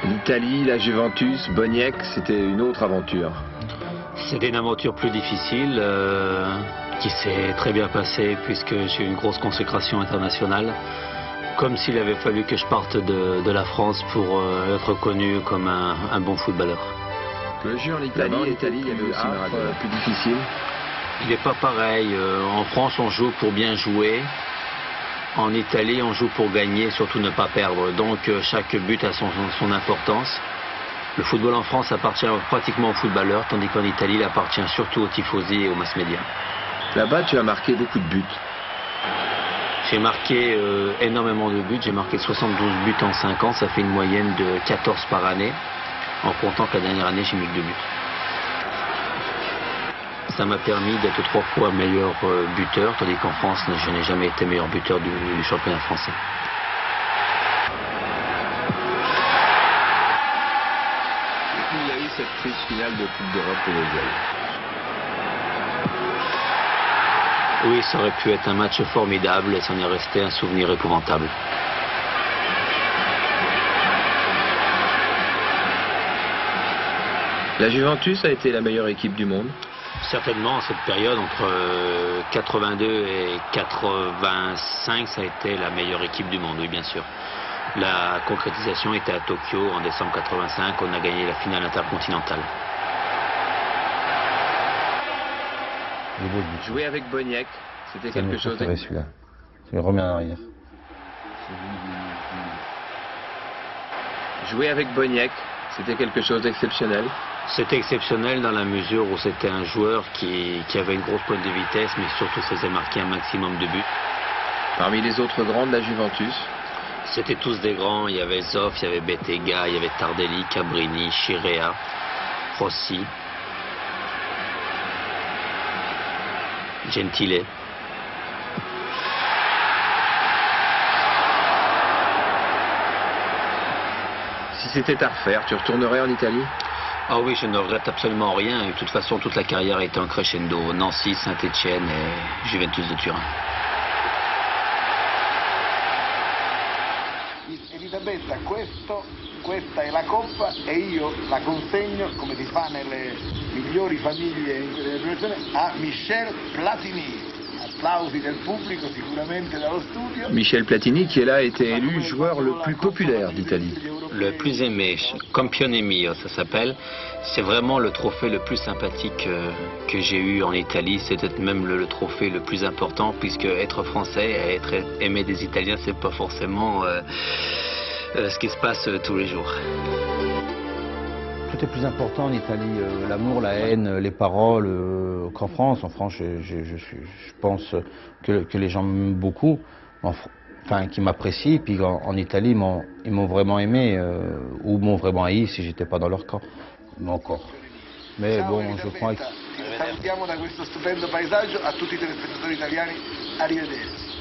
L'Italie, la Juventus, Boniek, c'était une autre aventure. C'était une aventure plus difficile qui s'est très bien passée puisque j'ai eu une grosse consécration internationale. Comme s'il avait fallu que je parte de la France pour être connu comme un bon footballeur. Le jeu en Italie, il y avait aussi Maradona, plus difficile. Il n'est pas pareil. En France, on joue pour bien jouer. En Italie, on joue pour gagner, surtout ne pas perdre. Donc chaque but a son importance. Le football en France appartient pratiquement aux footballeurs, tandis qu'en Italie, il appartient surtout aux tifosi et aux mass médias. Là-bas, tu as marqué beaucoup de buts. J'ai marqué énormément de buts. J'ai marqué 72 buts en 5 ans. Ça fait une moyenne de 14 par année. En comptant que la dernière année, j'ai mis que 2 buts. Ça m'a permis d'être 3 fois meilleur buteur, tandis qu'en France, je n'ai jamais été meilleur buteur du championnat français. Et puis il y a eu cette triste finale de Coupe d'Europe pour les Jeunes. Oui, ça aurait pu être un match formidable et ça en est resté un souvenir épouvantable. La Juventus a été la meilleure équipe du monde. Certainement, cette période entre 82 et 85, ça a été la meilleure équipe du monde, oui bien sûr. La concrétisation était à Tokyo en décembre 85, on a gagné la finale intercontinentale. Jouer avec Boniek, c'était quelque chose. Celui-là, je le remets en arrière. Jouer avec Boniek, c'était quelque chose d'exceptionnel. C'était exceptionnel dans la mesure où c'était un joueur qui avait une grosse pointe de vitesse, mais surtout faisait marquer un maximum de buts. Parmi les autres grands de la Juventus, c'était tous des grands. Il y avait Zoff, il y avait Bettega, il y avait Tardelli, Cabrini, Chirea, Rossi, Gentile. si c'était à refaire, tu retournerais en Italie? Ah oui, je ne regrette absolument rien. De toute façon, toute la carrière a été en crescendo. Nancy, Saint-Étienne et Juventus de Turin. Elisabetta, questa è la coppa e io la consegno, come si fa nelle migliori famiglie in quelle situazioni, a Michel Platini. Applausi del pubblico, sicuramente dallo studio. Michel Platini, qui est là, a été élu joueur le plus populaire d'Italie. Le plus aimé, Campione Mio, ça s'appelle. C'est vraiment le trophée le plus sympathique que j'ai eu en Italie. C'est peut-être même le trophée le plus important, puisque être français et être aimé des Italiens, c'est pas forcément ce qui se passe tous les jours. Tout est plus important en Italie, l'amour, la haine, les paroles, qu'en France. En France, je pense que les gens m'aiment beaucoup, enfin, qui m'apprécient. Puis en Italie, ils m'ont vraiment aimé, ou m'ont vraiment haï si j'étais pas dans leur camp. Non encore. Mais bon, je crois que... Salutiamo da questo stupendo paesaggio a tutti i telespettatori italiani, arrivederci.